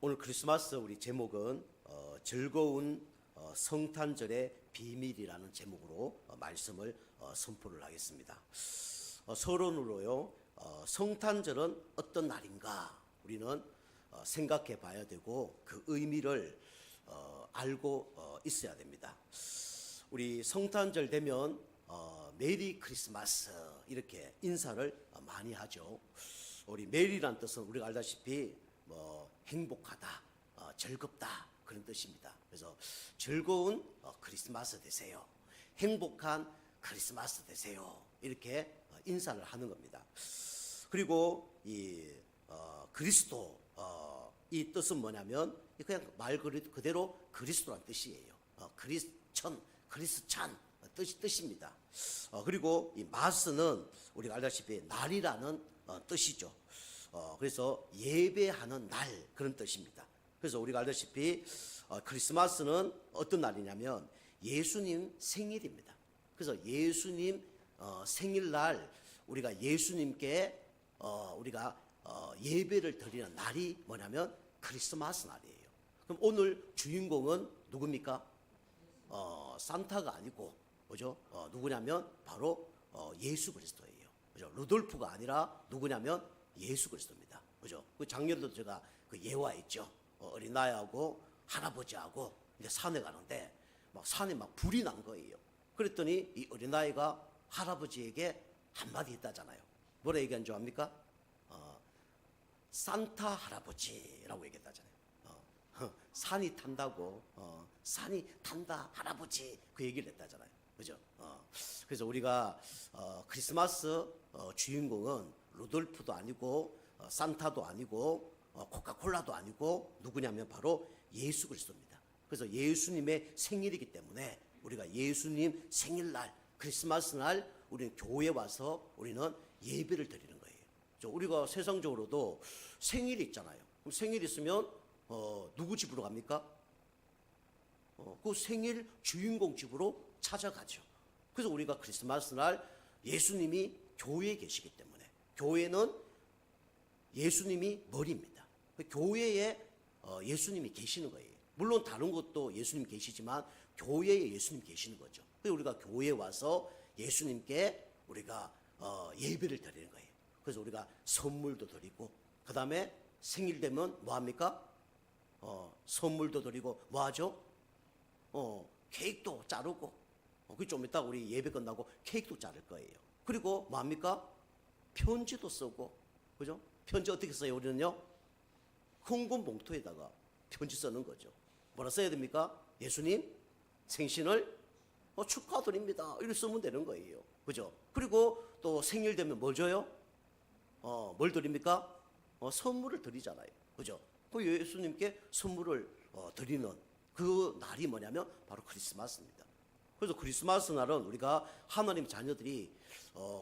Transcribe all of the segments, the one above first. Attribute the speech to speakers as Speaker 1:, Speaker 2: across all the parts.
Speaker 1: 오늘 크리스마스 우리 제목은 즐거운 성탄절의 비밀이라는 제목으로 말씀을 선포를 하겠습니다. 서론으로요, 성탄절은 어떤 날인가 우리는 생각해 봐야 되고 그 의미를 알고 있어야 됩니다. 우리 성탄절 되면 메리 크리스마스 이렇게 인사를 많이 하죠. 우리 메리란 뜻은 우리가 알다시피 행복하다, 즐겁다 그런 뜻입니다. 그래서 즐거운 크리스마스 되세요, 행복한 크리스마스 되세요 이렇게 인사를 하는 겁니다. 그리고 이 그리스도 이 뜻은 뭐냐면 그냥 말 그대로 그리스도란 뜻이에요. 그리스찬 뜻입니다. 그리고 이 마스는 우리가 알다시피 날이라는 뜻이죠. 그래서 예배하는 날 그런 뜻입니다. 그래서 우리가 알다시피 크리스마스는 어떤 날이냐면 예수님 생일입니다. 그래서 예수님 생일날 우리가 예수님께 우리가 예배를 드리는 날이 뭐냐면 크리스마스 날이에요. 그럼 오늘 주인공은 누굽니까? 산타가 아니고 그죠? 누구냐면 바로 예수 그리스도예요. 그죠? 루돌프가 아니라 누구냐면 예수 그리스도입니다. 그죠? 그 작년도 제가 그 예화했죠. 어린아이하고 할아버지하고 이제 산에 가는데 막 산에 막 불이 난 거예요. 그랬더니 이 어린아이가 할아버지에게 한마디 했다잖아요. 뭐라 얘기한 줄 압니까? 산타 할아버지라고 얘기했다잖아요. 산이 탄다고, 산이 탄다 할아버지 그 얘기를 했다잖아요. 그죠? 그래서 우리가 크리스마스 주인공은 루돌프도 아니고 산타도 아니고 코카콜라도 아니고 누구냐면 바로 예수 그리스도입니다. 그래서 예수님의 생일이기 때문에 우리가 예수님 생일날 크리스마스 날 우리는 교회에 와서 우리는 예배를 드리는 거예요. 우리가 세상적으로도 생일이 있잖아요. 그럼 생일 있으면 누구 집으로 갑니까? 그 생일 주인공 집으로 찾아가죠. 그래서 우리가 크리스마스 날 예수님이 교회에 계시기 때문에 교회는 예수님이 머리입니다. 교회에 예수님이 계시는 거예요. 물론 다른 곳도 예수님 계시지만 교회에 예수님 계시는 거죠. 그래서 우리가 교회에 와서 예수님께 우리가 예배를 드리는 거예요. 그래서 우리가 선물도 드리고 그 다음에 생일 되면 뭐 합니까? 선물도 드리고 뭐 하죠? 케이크도 자르고 그 좀 이따 우리 예배 끝나고 케이크도 자를 거예요. 그리고 뭐 합니까? 편지도 쓰고 그죠? 편지 어떻게 써요? 우리는요 흥금 봉투에다가 편지 쓰는 거죠. 뭐라 써야 됩니까? 예수님 생신을 축하드립니다 이렇게 쓰면 되는 거예요. 그죠? 그리고 또 생일 되면 뭘 줘요? 뭘 드립니까? 선물을 드리잖아요. 그죠? 그 예수님께 선물을 드리는 그 날이 뭐냐면 바로 크리스마스입니다. 그래서 크리스마스 날은 우리가 하나님 자녀들이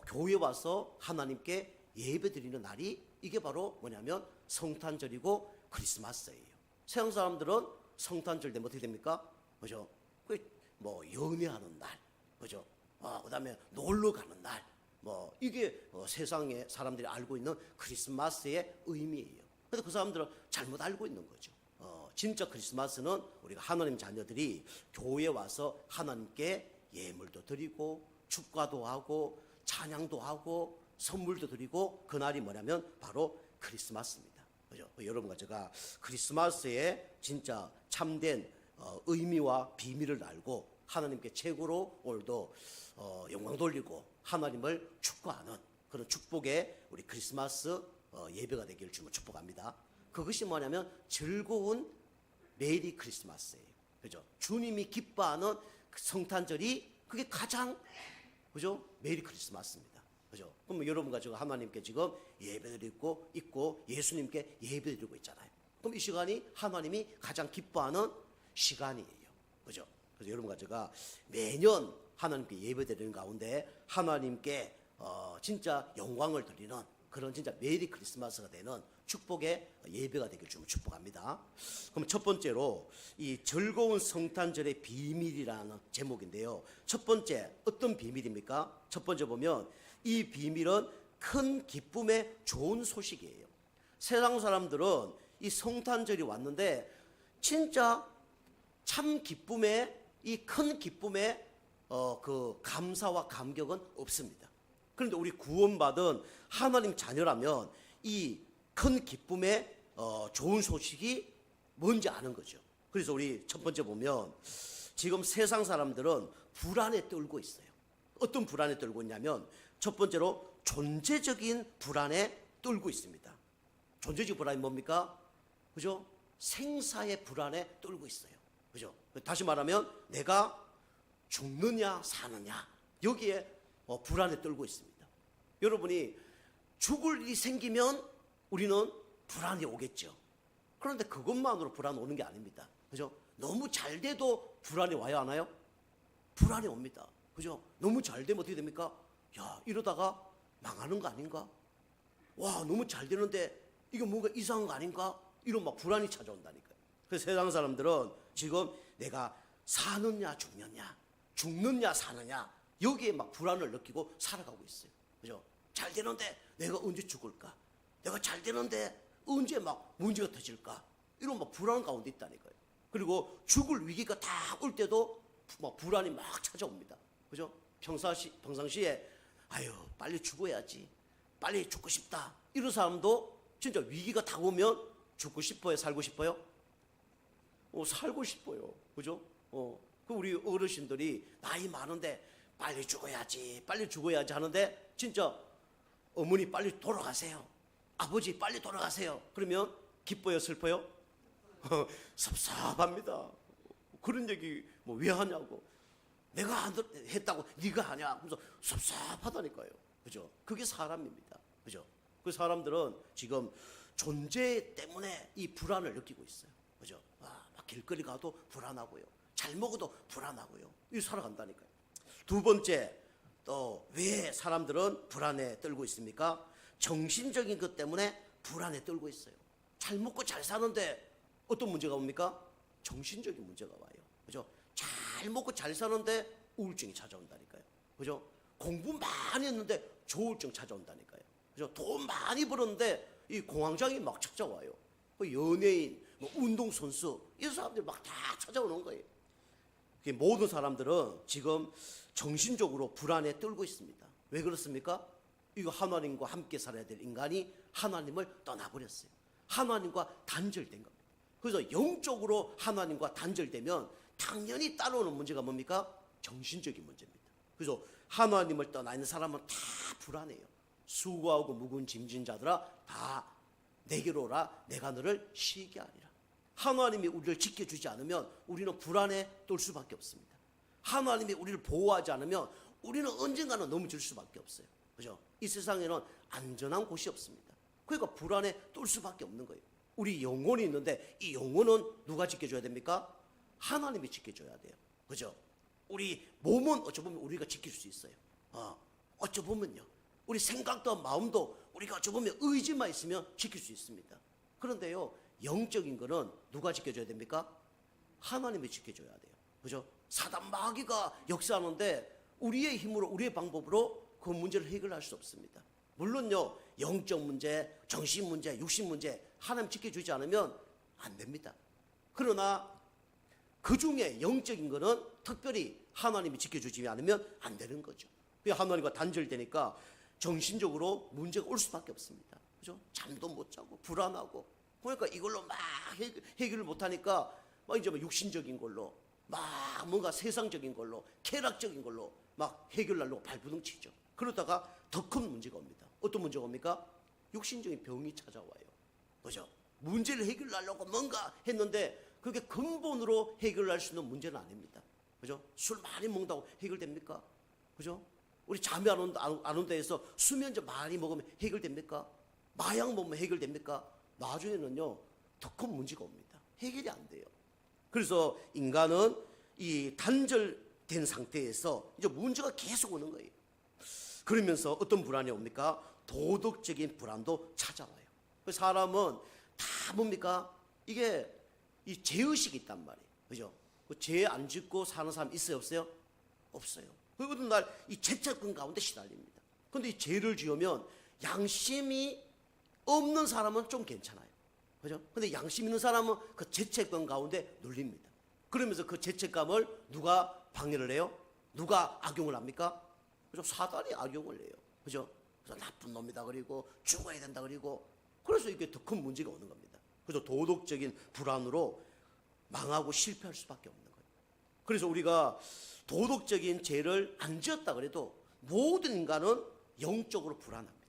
Speaker 1: 교회에 와서 하나님께 예배 드리는 날이 이게 바로 뭐냐면 성탄절이고 크리스마스예요. 세상 사람들은 성탄절 되면 어떻게 됩니까? 그죠? 뭐 연애하는 날, 그죠? 그다음에 놀러 가는 날, 뭐 이게 세상의 사람들이 알고 있는 크리스마스의 의미예요. 그런데 그 사람들은 잘못 알고 있는 거죠. 진짜 크리스마스는 우리가 하나님 자녀들이 교회에 와서 하나님께 예물도 드리고 축가도 하고 찬양도 하고 선물도 드리고 그날이 뭐냐면 바로 크리스마스입니다. 그죠? 여러분과 제가 크리스마스의 진짜 참된 의미와 비밀을 알고 하나님께 최고로 오늘도 영광 돌리고 하나님을 축복하는 그런 축복의 우리 크리스마스 예배가 되기를 주님을 축복합니다. 그것이 뭐냐면 즐거운 메리 크리스마스예요. 그죠? 주님이 기뻐하는 그 성탄절이 그게 가장 그죠? 메리 크리스마스입니다. 그죠? 그럼 여러분과 제가 하나님께 지금 예배드리고 있고 예수님께 예배드리고 있잖아요. 그럼 이 시간이 하나님이 가장 기뻐하는 시간이에요. 그죠? 그래서 여러분과 제가 매년 하나님께 예배드리는 가운데 하나님께 진짜 영광을 드리는 그런 진짜 메리 크리스마스가 되는 축복의 예배가 되길 주님 축복합니다. 그럼 첫 번째로 이 즐거운 성탄절의 비밀이라는 제목인데요. 첫 번째 어떤 비밀입니까? 첫 번째 보면 이 비밀은 큰 기쁨의 좋은 소식이에요. 세상 사람들은 이 성탄절이 왔는데 진짜 참 기쁨에, 이 큰 기쁨에 그 감사와 감격은 없습니다. 그런데 우리 구원받은 하나님 자녀라면 이 큰 기쁨에 좋은 소식이 뭔지 아는 거죠. 그래서 우리 첫 번째 보면 지금 세상 사람들은 불안에 떨고 있어요. 어떤 불안에 떨고 있냐면 첫 번째로 존재적인 불안에 떨고 있습니다. 존재적 불안이 뭡니까? 그죠? 생사의 불안에 떨고 있어요. 그죠? 다시 말하면 내가 죽느냐 사느냐 여기에 불안에 떨고 있습니다. 여러분이 죽을 일이 생기면 우리는 불안이 오겠죠. 그런데 그것만으로 불안 오는 게 아닙니다. 그죠? 너무 잘 돼도 불안이 와야 하나요? 불안이 옵니다. 그죠? 너무 잘 되면 어떻게 됩니까? 야, 이러다가 망하는 거 아닌가? 와, 너무 잘 되는데 이거 뭔가 이상한 거 아닌가? 이런 막 불안이 찾아온다니까요. 그래서 세상 사람들은 지금 내가 사느냐 죽느냐 사느냐 여기에 막 불안을 느끼고 살아가고 있어요. 그죠? 잘 되는데 내가 언제 죽을까? 내가 잘 되는데 언제 막 문제가 터질까? 이런 막 불안 가운데 있다니까요. 그리고 죽을 위기가 다 올 때도 막 불안이 막 찾아옵니다. 그죠? 평상시에 아유 빨리 죽어야지, 빨리 죽고 싶다 이런 사람도 진짜 위기가 다가오면 죽고 싶어요, 살고 싶어요? 살고 싶어요. 그죠? 그 우리 어르신들이 나이 많은데 빨리 죽어야지 하는데 진짜 어머니 빨리 돌아가세요, 아버지 빨리 돌아가세요 그러면 기뻐요, 슬퍼요? 섭섭합니다. 그런 얘기 뭐 왜 하냐고, 내가 안 했다고 네가 하냐 하면서 섭섭하다니까요. 그죠? 그게 사람입니다. 그죠? 그 사람들은 지금 존재 때문에 이 불안을 느끼고 있어요. 그죠? 막 길거리 가도 불안하고요, 잘 먹어도 불안하고요, 이 살아간다니까요. 두 번째, 또 왜 사람들은 불안에 떨고 있습니까? 정신적인 것 때문에 불안에 떨고 있어요. 잘 먹고 잘 사는데 어떤 문제가 옵니까? 정신적인 문제가 와요. 그죠? 잘 먹고 잘 사는데 우울증이 찾아온다니까요. 그죠? 공부 많이 했는데 조울증 찾아온다니까요. 그죠? 돈 많이 벌었는데 이 공황장애 막 찾아와요. 그 연예인, 뭐 운동선수 이런 사람들이 막 다 찾아오는 거예요. 모든 사람들은 지금 정신적으로 불안에 떨고 있습니다. 왜 그렇습니까? 이거 하나님과 함께 살아야 될 인간이 하나님을 떠나버렸어요. 하나님과 단절된 겁니다. 그래서 영적으로 하나님과 단절되면 당연히 따라오는 문제가 뭡니까? 정신적인 문제입니다. 그래서 하나님을 떠나 있는 사람은 다 불안해요. 수고하고 무거운 짐진 자들아 다 내게로 오라, 내가 너를 쉬게 하리라. 하나님이 우리를 지켜주지 않으면 우리는 불안에 떨 수밖에 없습니다. 하나님이 우리를 보호하지 않으면 우리는 언젠가는 넘어질 수밖에 없어요. 그죠? 이 세상에는 안전한 곳이 없습니다. 그러니까 불안에 떨 수밖에 없는 거예요. 우리 영혼이 있는데 이 영혼은 누가 지켜줘야 됩니까? 하나님이 지켜줘야 돼요. 그죠? 우리 몸은 어쩌면 우리가 지킬 수 있어요. 어쩌면요, 우리 생각도 마음도 우리가 어쩌면 의지만 있으면 지킬 수 있습니다. 그런데요, 영적인 거는 누가 지켜줘야 됩니까? 하나님이 지켜줘야 돼요. 그죠? 사단 마귀가 역사하는데 우리의 힘으로, 우리의 방법으로 그 문제를 해결할 수 없습니다. 물론요, 영적 문제, 정신 문제, 육신 문제 하나님 지켜주지 않으면 안 됩니다. 그러나 그 중에 영적인 거는 특별히 하나님이 지켜주지 않으면 안 되는 거죠. 하나님과 단절되니까 정신적으로 문제가 올 수밖에 없습니다. 그죠? 잠도 못 자고 불안하고, 그러니까 이걸로 막 해결을 못하니까 막 이제 육신적인 걸로 막 뭔가 세상적인 걸로 쾌락적인 걸로 막 해결하려고 발부둥 치죠. 그러다가 더 큰 문제가 옵니다. 어떤 문제가 옵니까? 육신적인 병이 찾아와요. 그죠? 문제를 해결하려고 뭔가 했는데 그게 근본으로 해결할 수 있는 문제는 아닙니다. 그죠? 술 많이 먹는다고 해결됩니까? 그죠? 우리 잠이 안 온다 해서 수면제 많이 먹으면 해결됩니까? 마약 먹으면 해결됩니까? 나중에는요, 더 큰 문제가 옵니다. 해결이 안 돼요. 그래서 인간은 이 단절된 상태에서 이제 문제가 계속 오는 거예요. 그러면서 어떤 불안이 옵니까? 도덕적인 불안도 찾아와요. 사람은 다 뭡니까? 이게 이 죄의식이 있단 말이에요. 그죠? 죄 안 짓고 사는 사람 있어요, 없어요? 없어요. 그 어떤 날 이 죄책감 가운데 시달립니다. 그런데 이 죄를 지으면 양심이 없는 사람은 좀 괜찮아요. 그죠? 근데 양심 있는 사람은 그 죄책감 가운데 눌립니다. 그러면서 그 죄책감을 누가 방해를 해요? 누가 악용을 합니까? 그죠? 사단이 악용을 해요. 그죠? 그래서 나쁜 놈이다 그리고 죽어야 된다 그리고 그래서 이게 더 큰 문제가 오는 겁니다. 그래서 도덕적인 불안으로 망하고 실패할 수밖에 없는 거예요. 그래서 우리가 도덕적인 죄를 안 지었다 그래도 모든 인간은 영적으로 불안합니다.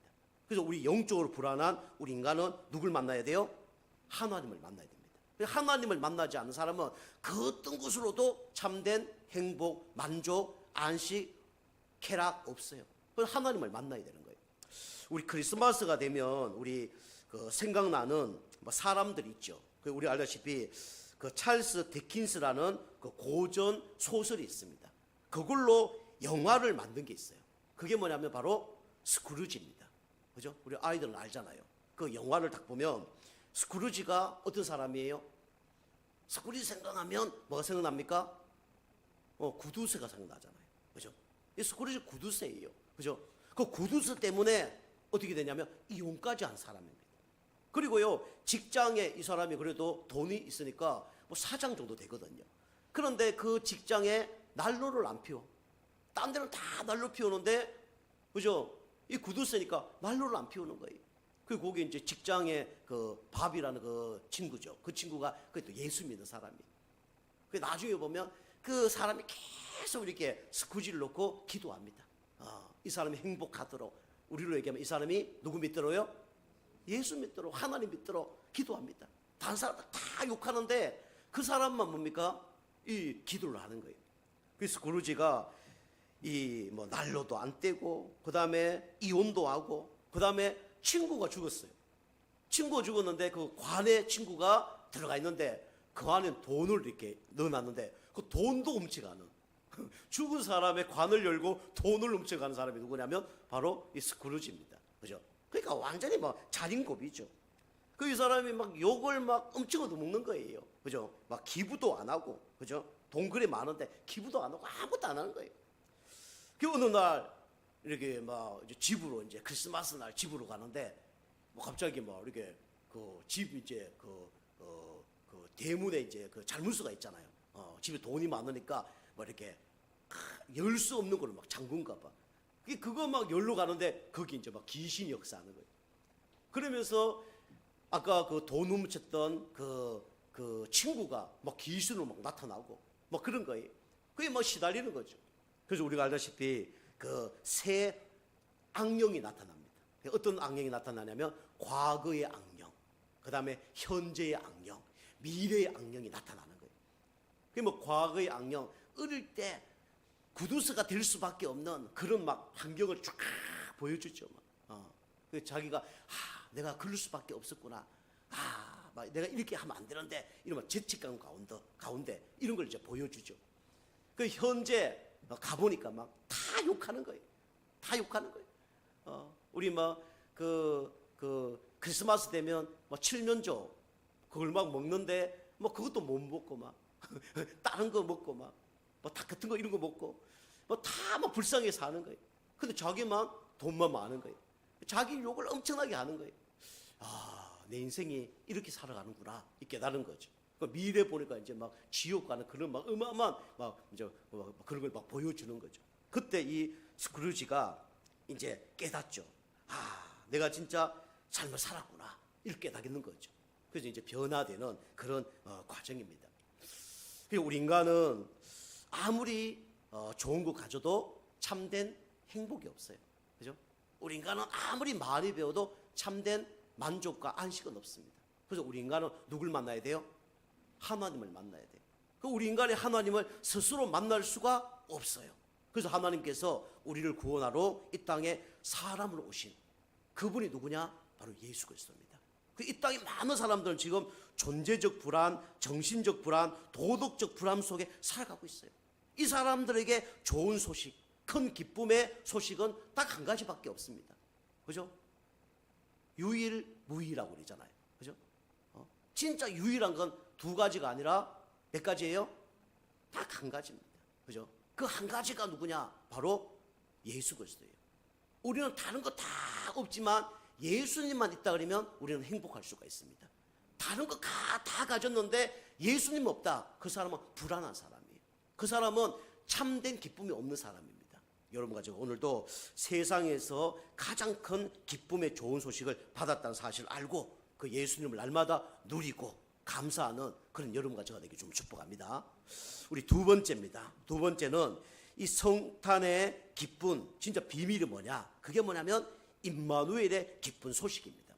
Speaker 1: 그래서 우리 영적으로 불안한 우리 인간은 누굴 만나야 돼요? 하나님을 만나야 됩니다. 하나님을 만나지 않는 사람은 그 어떤 곳으로도 참된 행복, 만족, 안식, 쾌락 없어요. 그래서 하나님을 만나야 되는 거예요. 우리 크리스마스가 되면 우리 그 생각나는 뭐 사람들이 있죠. 우리 알다시피 그 찰스 디킨스라는 그 고전 소설이 있습니다. 그걸로 영화를 만든 게 있어요. 그게 뭐냐면 바로 스크루지입니다. 그죠? 우리 아이들은 알잖아요. 그 영화를 딱 보면 스크루지가 어떤 사람이에요? 스크루지 생각하면 뭐가 생각납니까? 구두쇠가 생각나잖아요. 그죠? 이 스크루지 구두쇠예요. 그죠? 그 구두쇠 때문에 어떻게 되냐면 이혼까지 한 사람입니다. 그리고요, 직장에 이 사람이 그래도 돈이 있으니까 뭐 사장 정도 되거든요. 그런데 그 직장에 난로를 안 피워. 딴 데는 다 난로 피우는데, 그죠? 이 구두쇠니까 난로를 안 피우는 거예요. 그리고 거기 이제 직장에 그 밥이라는 그 친구죠. 그 친구가 그또 예수 믿는 사람이에요. 그 나중에 보면 그 사람이 계속 이렇게 스쿠지를 놓고 기도합니다. 이 사람이 행복하도록, 우리로 얘기하면 이 사람이 누구 믿도록요? 예수 믿도록, 하나님 믿도록 기도합니다. 다른 사람들 다 욕하는데 그 사람만 뭡니까? 이 기도를 하는 거예요. 그래서 스크루지가 이 뭐 난로도 안 떼고, 그 다음에 이혼도 하고, 그 다음에 친구가 죽었어요. 친구가 죽었는데 그 관에 친구가 들어가 있는데 그 안에 돈을 이렇게 넣어놨는데 그 돈도 훔쳐가는 죽은 사람의 관을 열고 돈을 훔쳐가는 사람이 누구냐면 바로 이 스크루지입니다. 그죠? 그러니까 완전히 막 자린고비죠. 그 이 사람이 막 욕을 막 엄청 얻어먹는 거예요. 그죠? 막 기부도 안 하고, 그죠? 돈 그리 많은데 기부도 안 하고 아무것도 안 하는 거예요. 그 어느 날 이렇게 막 이제 집으로 이제 크리스마스 날 집으로 가는데 뭐 갑자기 막 이렇게 그 집 이제 그 대문에 이제 그 잘문수가 있잖아요. 집에 돈이 많으니까 뭐 이렇게 열 수 없는 걸로 막 잠근가 봐. 그거 막 열로 가는데 거기 이제 막 귀신이 역사하는 거예요. 그러면서 아까 그 돈 훔쳤던 그 친구가 막 귀신으로 막 나타나고 막 그런 거예요. 그게 막 시달리는 거죠. 그래서 우리가 알다시피 그 새 악령이 나타납니다. 어떤 악령이 나타나냐면 과거의 악령, 그 다음에 현재의 악령, 미래의 악령이 나타나는 거예요. 그 뭐 과거의 악령, 어릴 때 구두쇠가 될 수밖에 없는 그런 막 환경을 쫙 보여주죠. 그 자기가 내가 그럴 수밖에 없었구나. 막 내가 이렇게 하면 안 되는데 이러면 죄책감 가운데 이런 걸 이제 보여주죠. 그 현재 가보니까 막 다 욕하는 거예요. 다 욕하는 거예요. 우리 그 크리스마스 되면 뭐 칠면조 그걸 막 먹는데 뭐 그것도 못 먹고 막 다른 거 먹고 막 뭐 닭 같은 거 이런 거 먹고 뭐 다 막 불쌍하게 사는 거예요. 근데 자기만 돈만 많은 거예요. 자기 욕을 엄청나게 하는 거예요. 내 인생이 이렇게 살아가는구나 이 깨달은 거죠. 그 미래 보니까 이제 막 지옥 가는 그런 막 어마어마한 막 이제 그런 걸 막 보여주는 거죠. 그때 이 스크루지가 이제 깨닫죠. 내가 진짜 삶을 살았구나 이렇게 깨닫는 거죠. 그래서 이제 변화되는 그런 과정입니다. 그리고 우리 인간은 아무리 좋은 거 가져도 참된 행복이 없어요. 그죠? 우리 인간은 아무리 많이 배워도 참된 만족과 안식은 없습니다. 그래서 우리 인간은 누굴 만나야 돼요? 하나님을 만나야 돼요. 그 우리 인간이 하나님을 스스로 만날 수가 없어요. 그래서 하나님께서 우리를 구원하러 이 땅에 사람으로 오신 그분이 누구냐? 바로 예수 그리스도입니다. 이 땅에 많은 사람들은 지금 존재적 불안, 정신적 불안, 도덕적 불안 속에 살아가고 있어요. 이 사람들에게 좋은 소식, 큰 기쁨의 소식은 딱 한 가지밖에 없습니다. 그죠? 유일무이라고 그러잖아요. 그죠? 진짜 유일한 건 두 가지가 아니라 몇 가지예요? 딱 한 가지입니다. 그죠? 그 한 가지가 누구냐? 바로 예수 그리스도예요. 우리는 다른 거 다 없지만 예수님만 있다 그러면 우리는 행복할 수가 있습니다. 다른 거 다 가졌는데 예수님 없다. 그 사람은 불안한 사람이에요. 그 사람은 참된 기쁨이 없는 사람입니다. 여러분 가지고 오늘도 세상에서 가장 큰 기쁨의 좋은 소식을 받았다는 사실을 알고 그 예수님을 날마다 누리고 감사하는 그런 여러분과 저가 되기 좀 축복합니다. 우리 두 번째입니다. 두 번째는 이 성탄의 기쁜 진짜 비밀이 뭐냐? 그게 뭐냐면 임마누엘의 기쁜 소식입니다.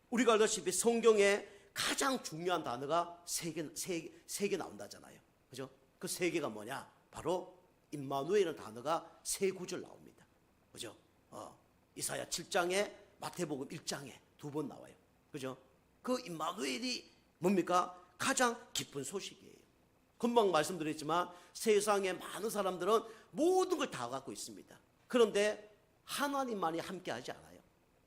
Speaker 1: 우리가 알다시피 성경에 가장 중요한 단어가 세 개 나온다잖아요. 그죠? 그 세 개가 뭐냐? 바로 임마누엘이라는 단어가 세 구절 나옵니다. 그죠? 이사야 7장에 마태복음 1장에 두 번 나와요. 그죠? 그 임마누엘이 뭡니까? 가장 기쁜 소식이에요. 금방 말씀드렸지만 세상에 많은 사람들은 모든 걸 다 갖고 있습니다. 그런데 하나님만이 함께하지 않아요.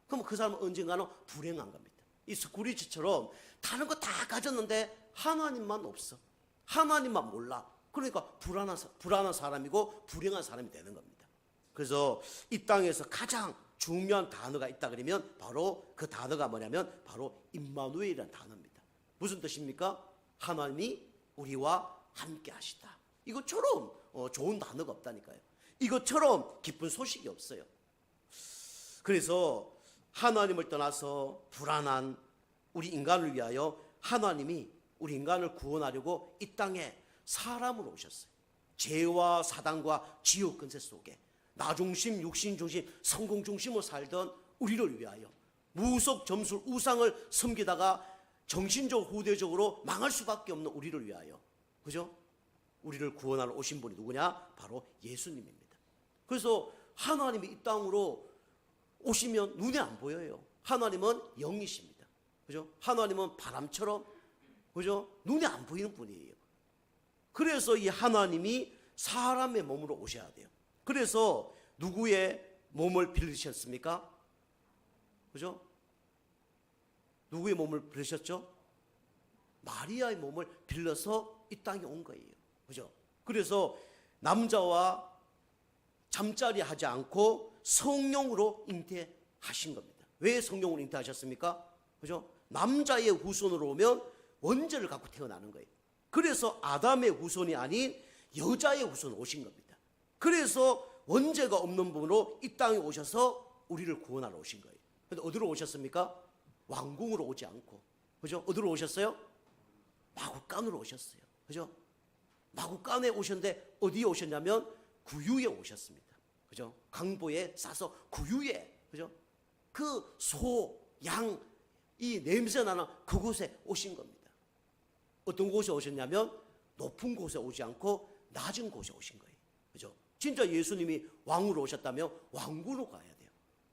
Speaker 1: 그럼 그 사람은 언젠가는 불행한 겁니다. 이 스크루지처럼 다른 거 다 가졌는데 하나님만 없어. 하나님만 몰라. 그러니까 불안한 사람이고 불행한 사람이 되는 겁니다. 그래서 이 땅에서 가장 중요한 단어가 있다 그러면 바로 그 단어가 뭐냐면 바로 임마누엘이라는 단어입니다. 무슨 뜻입니까? 하나님이 우리와 함께 하시다. 이것처럼 좋은 단어가 없다니까요. 이것처럼 기쁜 소식이 없어요. 그래서 하나님을 떠나서 불안한 우리 인간을 위하여 하나님이 우리 인간을 구원하려고 이 땅에 사람으로 오셨어요. 죄와 사단과 지옥 근세 속에 나중심, 육신중심, 성공중심으로 살던 우리를 위하여 무속 점술 우상을 섬기다가 정신적 후대적으로 망할 수밖에 없는 우리를 위하여, 그죠? 우리를 구원하러 오신 분이 누구냐? 바로 예수님입니다. 그래서 하나님이 이 땅으로 오시면 눈에 안 보여요. 하나님은 영이십니다. 그죠? 하나님은 바람처럼, 그죠? 눈에 안 보이는 분이에요. 그래서 이 하나님이 사람의 몸으로 오셔야 돼요. 그래서 누구의 몸을 빌리셨습니까? 그죠? 누구의 몸을 빌리셨죠? 마리아의 몸을 빌려서 이 땅에 온 거예요. 그죠? 그래서 남자와 잠자리 하지 않고 성령으로 잉태하신 겁니다. 왜 성령으로 잉태하셨습니까? 그죠? 남자의 후손으로 오면 원죄를 갖고 태어나는 거예요. 그래서 아담의 후손이 아닌 여자의 후손으로 오신 겁니다. 그래서 원죄가 없는 분으로 이 땅에 오셔서 우리를 구원하러 오신 거예요. 근데 어디로 오셨습니까? 왕궁으로 오지 않고, 그죠? 어디로 오셨어요? 마구간으로 오셨어요. 그죠? 마구간에 오셨는데 어디에 오셨냐면 구유에 오셨습니다. 그죠? 강보에 싸서 구유에, 그죠? 그 소, 양, 이 냄새 나는 그곳에 오신 겁니다. 어떤 곳에 오셨냐면 높은 곳에 오지 않고 낮은 곳에 오신 거예요. 그죠? 진짜 예수님이 왕으로 오셨다면 왕궁으로 가야 돼요.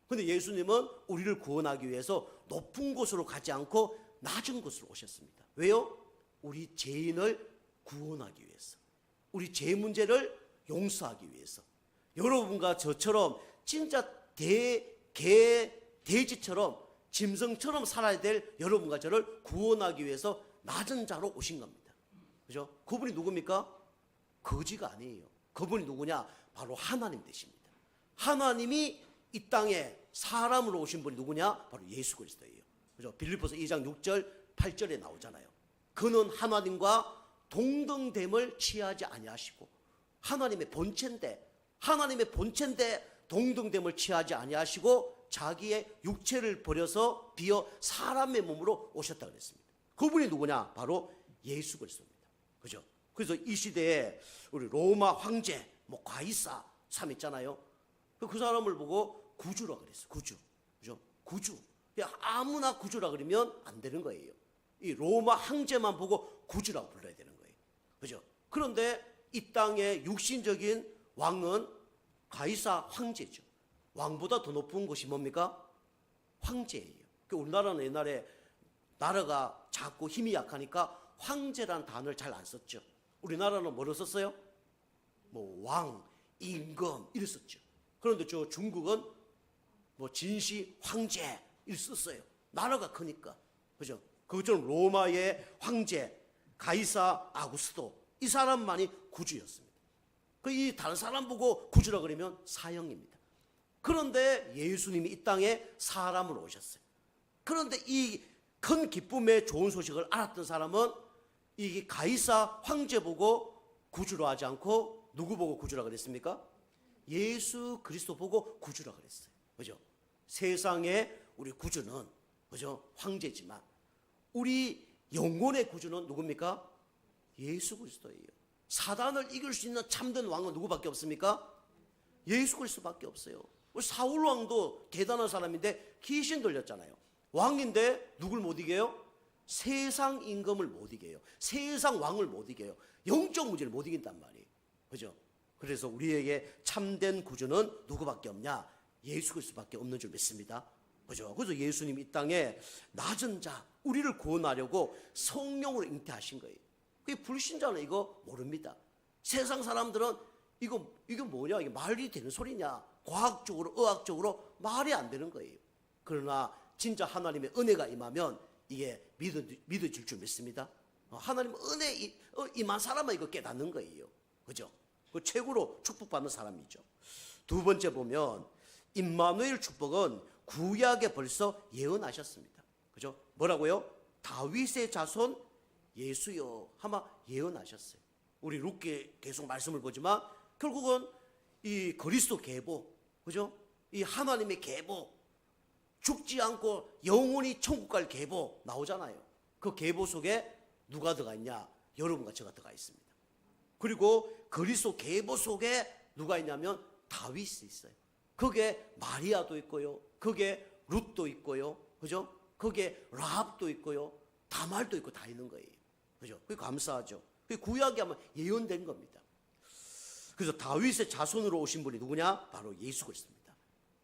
Speaker 1: 근데 예수님은 우리를 구원하기 위해서 높은 곳으로 가지 않고 낮은 곳으로 오셨습니다. 왜요? 우리 죄인을 구원하기 위해서, 우리 죄 문제를 용서하기 위해서. 여러분과 저처럼 진짜 돼지처럼 짐승처럼 살아야 될 여러분과 저를 구원하기 위해서 낮은 자로 오신 겁니다. 그죠? 그분이 누굽니까? 거지가 아니에요. 그분이 누구냐? 바로 하나님 되십니다. 하나님이 이 땅에 사람으로 오신 분이 누구냐? 바로 예수 그리스도예요. 그죠? 빌립보서 2장 6절 8절에 나오잖아요. 그는 하나님과 동등됨을 취하지 아니하시고 하나님의 본체인데 동등됨을 취하지 아니하시고 자기의 육체를 버려서 비어 사람의 몸으로 오셨다 그랬습니다. 그분이 누구냐? 바로 예수 그리스도입니다. 그죠? 그래서 이 시대에 우리 로마 황제, 가이사 참 있잖아요. 그 사람을 보고 구주라 그랬어요. 구주. 그죠? 구주. 아무나 구주라 그러면 안 되는 거예요. 이 로마 황제만 보고 구주라고 불러야 되는 거예요. 그죠? 그런데 이 땅의 육신적인 왕은 가이사 황제죠. 왕보다 더 높은 것이 뭡니까? 황제예요. 우리나라는 옛날에 나라가 작고 힘이 약하니까 황제라는 단어를 잘 안 썼죠. 우리나라는 뭐를 썼어요? 왕, 임금 이를 썼죠. 그런데 저 중국은 진시 황제 이를 썼어요. 나라가 크니까. 그죠? 그것처럼 로마의 황제 가이사 아구스도 이 사람만이 구주였습니다. 이 다른 사람 보고 구주라 그러면 사형입니다. 그런데 예수님이 이 땅에 사람으로 오셨어요. 그런데 이 큰 기쁨의 좋은 소식을 알았던 사람은 이 가이사 황제 보고 구주로 하지 않고 누구 보고 구주라 그랬습니까? 예수 그리스도 보고 구주라 그랬어요. 그죠? 세상의 우리 구주는 그죠? 황제지만 우리 영혼의 구주는 누굽니까? 예수 그리스도예요. 사단을 이길 수 있는 참된 왕은 누구밖에 없습니까? 예수 그리스도밖에 없어요. 우리 사울 왕도 대단한 사람인데 귀신 들렸잖아요. 왕인데 누굴 못 이겨요? 세상 임금을 못 이겨요. 세상 왕을 못 이겨요. 영적 문제를 못 이긴단 말이에요. 그죠? 그래서 우리에게 참된 구주는 누구밖에 없냐? 예수 그리스도밖에 없는 줄 믿습니다. 그죠? 그래서 예수님이 이 땅에 낮은 자, 우리를 구원하려고 성령으로 잉태하신 거예요. 그게 불신자는 이거 모릅니다. 세상 사람들은 이거 뭐냐? 이게 말이 되는 소리냐? 과학적으로, 의학적으로 말이 안 되는 거예요. 그러나 진짜 하나님의 은혜가 임하면 이게 믿어질 줄 믿습니다. 하나님 은혜 임한 사람은 이거 깨닫는 거예요. 그죠? 그 최고로 축복받는 사람이죠. 두 번째 보면 임마누엘 축복은 구약에 벌써 예언하셨습니다. 그죠? 뭐라고요? 다윗의 자손 예수여 아마 예언하셨어요. 우리 룻기 계속 말씀을 보지만 결국은 이 그리스도 계보, 그죠? 이 하나님의 계보, 죽지 않고 영원히 천국 갈 계보 나오잖아요. 그 계보 속에 누가 들어가 있냐? 여러분과 제가 들어가 있습니다. 그리고 그리스도 계보 속에 누가 있냐면 다윗이 있어요. 거기에 마리아도 있고요. 거기에 룻도 있고요. 그죠? 거기에 라합도 있고요. 다말도 있고 다 있는 거예요. 그죠? 그게 감사하죠. 그게 구약에 아마 예언된 겁니다. 그래서 다윗의 자손으로 오신 분이 누구냐? 바로 예수 그리스도입니다.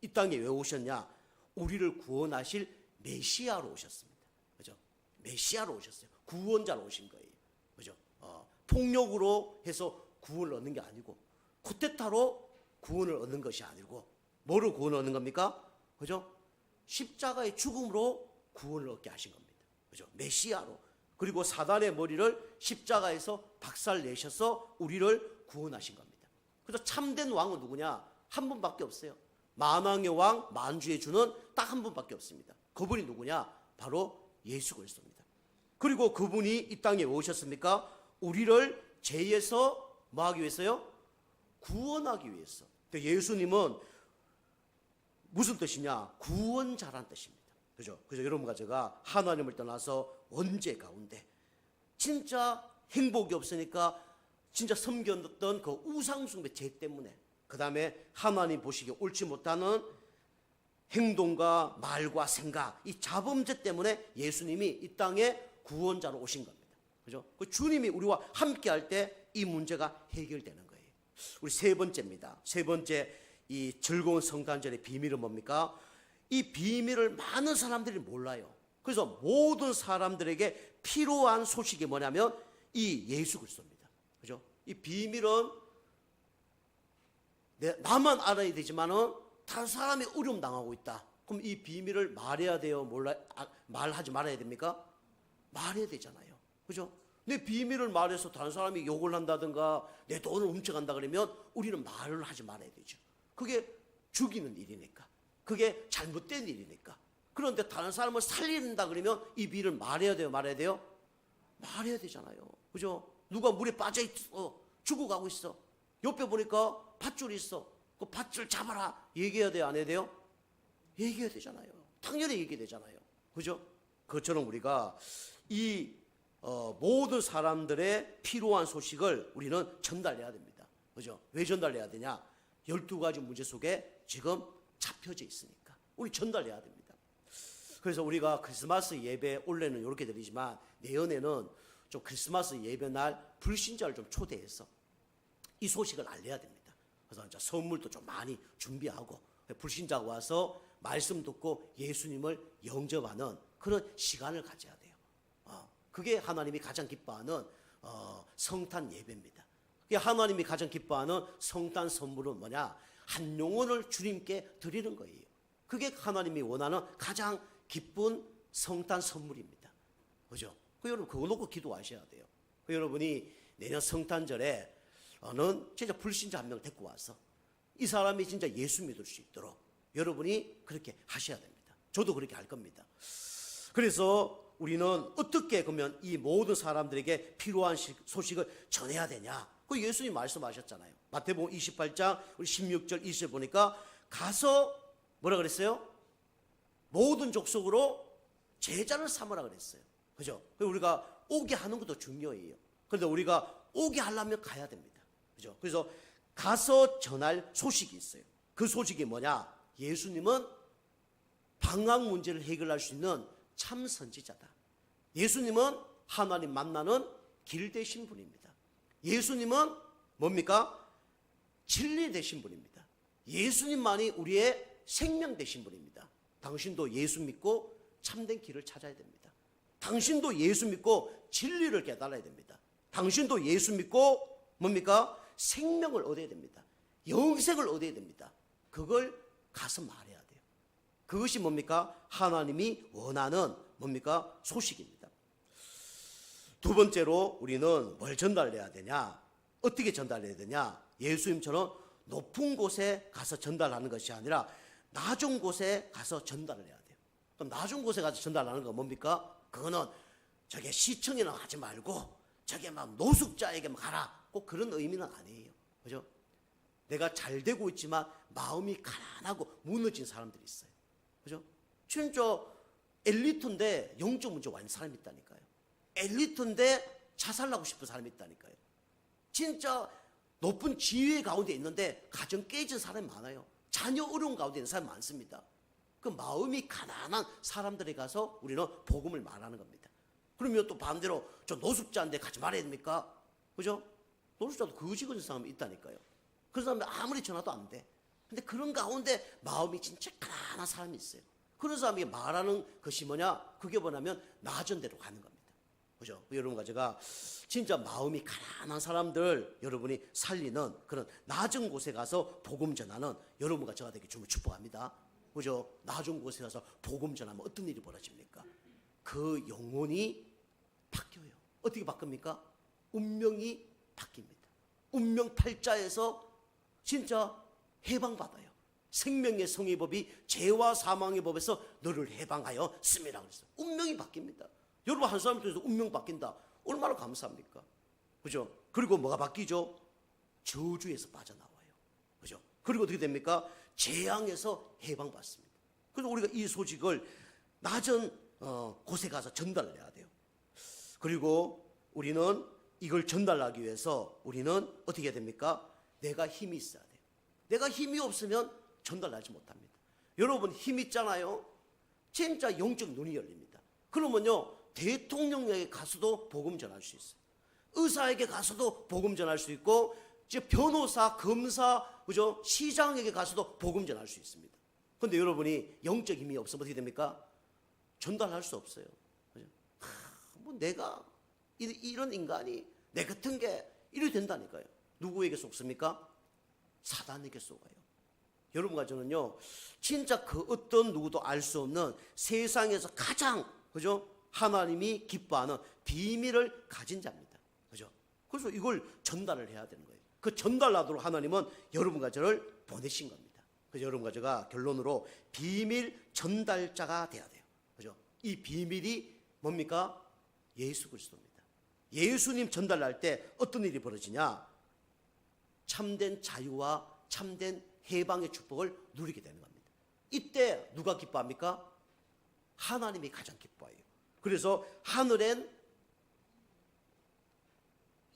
Speaker 1: 이 땅에 왜 오셨냐? 우리를 구원하실 메시아로 오셨습니다. 그죠? 메시아로 오셨어요. 구원자로 오신 거예요. 그죠? 폭력으로 해서 구원을 얻는 게 아니고 쿠데타로 구원을 얻는 것이 아니고 뭐로 구원을 얻는 겁니까? 그죠? 십자가의 죽음으로 구원을 얻게 하신 겁니다. 그죠? 메시아로. 그리고 사단의 머리를 십자가에서 박살내셔서 우리를 구원하신 겁니다. 그래서 참된 왕은 누구냐? 한 분밖에 없어요. 만왕의 왕, 만주의 주는 딱 한 분밖에 없습니다. 그분이 누구냐? 바로 예수 그리스도입니다. 그리고 그분이 이 땅에 오셨습니까? 우리를 죄에서 뭐 하기 위해서요? 구원하기 위해서. 예수님은 무슨 뜻이냐? 구원자란 뜻입니다. 그죠? 그래서 여러분과 제가 하나님을 떠나서 원죄 가운데 진짜 행복이 없으니까 진짜 섬겼던 그 우상숭배 죄 때문에 그 다음에 하나님 보시기에 옳지 못하는 행동과 말과 생각 이 자범죄 때문에 예수님이 이 땅에 구원자로 오신 겁니다. 그죠? 그 주님이 우리와 함께 할 때 이 문제가 해결되는 거예요. 우리 세 번째입니다. 세 번째 이 즐거운 성탄절의 비밀은 뭡니까? 이 비밀을 많은 사람들이 몰라요. 그래서 모든 사람들에게 필요한 소식이 뭐냐면 이 예수 그리스도입니다. 그죠? 이 비밀은 나만 알아야 되지만은 다른 사람이 어려움 당하고 있다. 그럼 이 비밀을 말해야 돼요? 말하지 말아야 됩니까? 말해야 되잖아요. 그죠? 내 비밀을 말해서 다른 사람이 욕을 한다든가 내 돈을 훔쳐간다 그러면 우리는 말을 하지 말아야 되죠. 그게 죽이는 일이니까. 그게 잘못된 일이니까. 그런데 다른 사람을 살린다 그러면 이 비밀을 말해야 돼요? 말해야 돼요? 말해야 되잖아요. 그죠? 누가 물에 빠져 있어. 죽어가고 있어. 옆에 보니까 밧줄이 있어. 그 밧줄 잡아라. 얘기해야 돼요? 안 해야 돼요? 얘기해야 되잖아요. 당연히 얘기해야 되잖아요. 그죠? 그것처럼 우리가 이 모든 사람들의 필요한 소식을 우리는 전달해야 됩니다. 그죠? 왜 전달해야 되냐? 12가지 문제 속에 지금 잡혀져 있으니까 우리 전달해야 됩니다. 그래서 우리가 크리스마스 예배 원래는 이렇게 드리지만 내년에는 좀 크리스마스 예배 날 불신자를 좀 초대해서 이 소식을 알려야 됩니다. 그래서 이제 선물도 좀 많이 준비하고 불신자가 와서 말씀 듣고 예수님을 영접하는 그런 시간을 가져야 돼요. 그게 하나님이 가장 기뻐하는 성탄 예배입니다. 그게 하나님이 가장 기뻐하는 성탄 선물은 뭐냐? 한 영혼을 주님께 드리는 거예요. 그게 하나님이 원하는 가장 기쁜 성탄 선물입니다. 그죠? 여러분 그거 놓고 기도하셔야 돼요. 여러분이 내년 성탄절에 진짜 불신자 한 명 데리고 와서 이 사람이 진짜 예수 믿을 수 있도록 여러분이 그렇게 하셔야 됩니다. 저도 그렇게 할 겁니다. 그래서 우리는 어떻게 그러면 이 모든 사람들에게 필요한 소식을 전해야 되냐? 그 예수님 말씀하셨잖아요. 마태복음 28장 우리 16절 20절 보니까 가서 뭐라 그랬어요? 모든 족속으로 제자를 삼으라 그랬어요. 그죠? 우리가 오게 하는 것도 중요해요. 그런데 우리가 오게 하려면 가야 됩니다. 그죠? 그래서 가서 전할 소식이 있어요. 그 소식이 뭐냐? 예수님은 방황 문제를 해결할 수 있는 참 선지자다. 예수님은 하나님 만나는 길 되신 분입니다. 예수님은 뭡니까? 진리 되신 분입니다. 예수님만이 우리의 생명 되신 분입니다. 당신도 예수 믿고 참된 길을 찾아야 됩니다. 당신도 예수 믿고 진리를 깨달아야 됩니다. 당신도 예수 믿고 뭡니까? 생명을 얻어야 됩니다. 영생을 얻어야 됩니다. 그걸 가서 말해야 돼요. 그것이 뭡니까? 하나님이 원하는 뭡니까? 소식입니다. 두 번째로 우리는 뭘 전달해야 되냐? 어떻게 전달해야 되냐? 예수님처럼 높은 곳에 가서 전달하는 것이 아니라 낮은 곳에 가서 전달을 해야 돼요. 그럼 낮은 곳에 가서 전달하는 건 뭡니까? 그거는 저게 시청에는 하지 말고 저게 막 노숙자에게 가라. 꼭 그런 의미는 아니에요. 그죠? 내가 잘 되고 있지만 마음이 가난하고 무너진 사람들이 있어요. 그죠? 진짜 엘리트인데 영적 문제 완전 사람이 있다니까요. 엘리트인데 자살하고 싶은 사람이 있다니까요. 진짜 높은 지위 가운데 있는데 가정 깨진 사람이 많아요. 자녀 어려운 가운데 있는 사람이 많습니다. 그 마음이 가난한 사람들에 가서 우리는 복음을 말하는 겁니다. 그러면 또 반대로 저 노숙자인데 가지 말아야 됩니까? 그죠? 노숙자도 거지 같은 사람이 있다니까요. 그런 사람이 아무리 전화도 안 돼. 근데 그런 가운데 마음이 진짜 가난한 사람이 있어요. 그런 사람이 말하는 것이 뭐냐? 그게 뭐냐면 낮은 데로 가는 겁니다. 그죠? 여러분과 제가 진짜 마음이 가난한 사람들 여러분이 살리는 그런 낮은 곳에 가서 복음 전하는 여러분과 저가 되기 주님을 축복합니다. 그죠? 낮은 곳에 가서 복음 전하면 어떤 일이 벌어집니까? 그 영혼이 바뀌어요. 어떻게 바뀝니까? 운명이 바뀝니다. 운명 팔자에서 진짜 해방받아요. 생명의 성의법이 죄와 사망의 법에서 너를 해방하여 씀이라 그랬어요. 운명이 바뀝니다. 여러분 한 사람 통해서 운명 바뀐다. 얼마나 감사합니까? 그죠? 그리고 뭐가 바뀌죠? 저주에서 빠져나와요. 그죠? 그리고 어떻게 됩니까? 재앙에서 해방받습니다. 그래서 우리가 이 소식을 낮은 곳에 가서 전달을 해야 돼요. 그리고 우리는 이걸 전달하기 위해서 우리는 어떻게 해야 됩니까? 내가 힘이 있어야 돼요. 내가 힘이 없으면 전달하지 못합니다. 여러분 힘 있잖아요. 진짜 영적 눈이 열립니다. 그러면요 대통령에게 가서도 복음 전할 수 있어요. 의사에게 가서도 복음 전할 수 있고 변호사, 검사, 그죠? 시장에게 가서도 복음 전할 수 있습니다. 그런데 여러분이 영적 힘이 없으면 어떻게 됩니까? 전달할 수 없어요. 그죠? 뭐 내가 이런 인간이 내 같은 게 이래 된다니까요. 누구에게 속습니까? 사단에게 속아요. 여러분과 저는요, 진짜 그 어떤 누구도 알 수 없는 세상에서 가장, 그죠? 하나님이 기뻐하는 비밀을 가진 자입니다. 그죠? 그래서 이걸 전달을 해야 되는 거예요. 그 전달하도록 하나님은 여러분과 저를 보내신 겁니다. 그래서 여러분과 제가 결론으로 비밀 전달자가 돼야 돼요. 그죠? 이 비밀이 뭡니까? 예수 그리스도입니다. 예수님 전달할 때 어떤 일이 벌어지냐? 참된 자유와 참된 해방의 축복을 누리게 되는 겁니다. 이때 누가 기뻐합니까? 하나님이 가장 기뻐해요. 그래서 하늘엔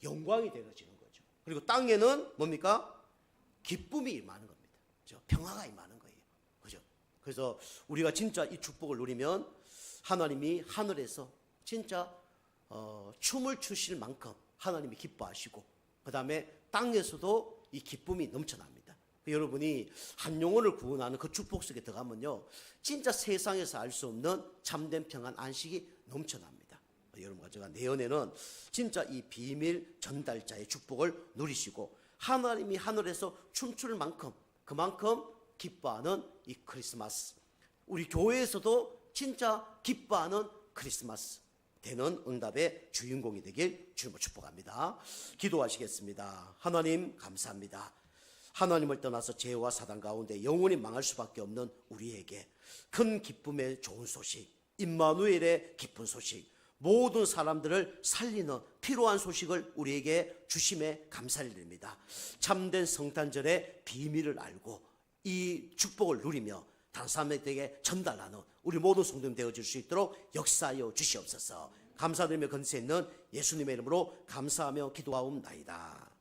Speaker 1: 영광이 되어지는 거죠. 그리고 땅에는 뭡니까? 기쁨이 임하는 겁니다. 그죠? 평화가 임하는 거예요. 그죠? 그래서 우리가 진짜 이 축복을 누리면 하나님이 하늘에서 진짜 춤을 추실 만큼 하나님이 기뻐하시고 그 다음에 땅에서도 이 기쁨이 넘쳐납니다. 여러분이 한 영혼을 구원하는 그 축복 속에 들어가면요 진짜 세상에서 알 수 없는 참된 평안 안식이 넘쳐납니다. 여러분과 제가 내년에는 진짜 이 비밀 전달자의 축복을 누리시고 하나님이 하늘에서 춤출 만큼 그만큼 기뻐하는 이 크리스마스, 우리 교회에서도 진짜 기뻐하는 크리스마스 되는 응답의 주인공이 되길 주님을 축복합니다. 기도하시겠습니다. 하나님 감사합니다. 하나님을 떠나서 죄와 사단 가운데 영원히 망할 수밖에 없는 우리에게 큰 기쁨의 좋은 소식, 임마누엘의 기쁜 소식, 모든 사람들을 살리는 필요한 소식을 우리에게 주심에 감사를 드립니다. 참된 성탄절의 비밀을 알고 이 축복을 누리며 다른 사람들에게 전달하는 우리 모든 성도님 되어질 수 있도록 역사하여 주시옵소서. 감사드리며 건세 있는 예수님의 이름으로 감사하며 기도하옵나이다.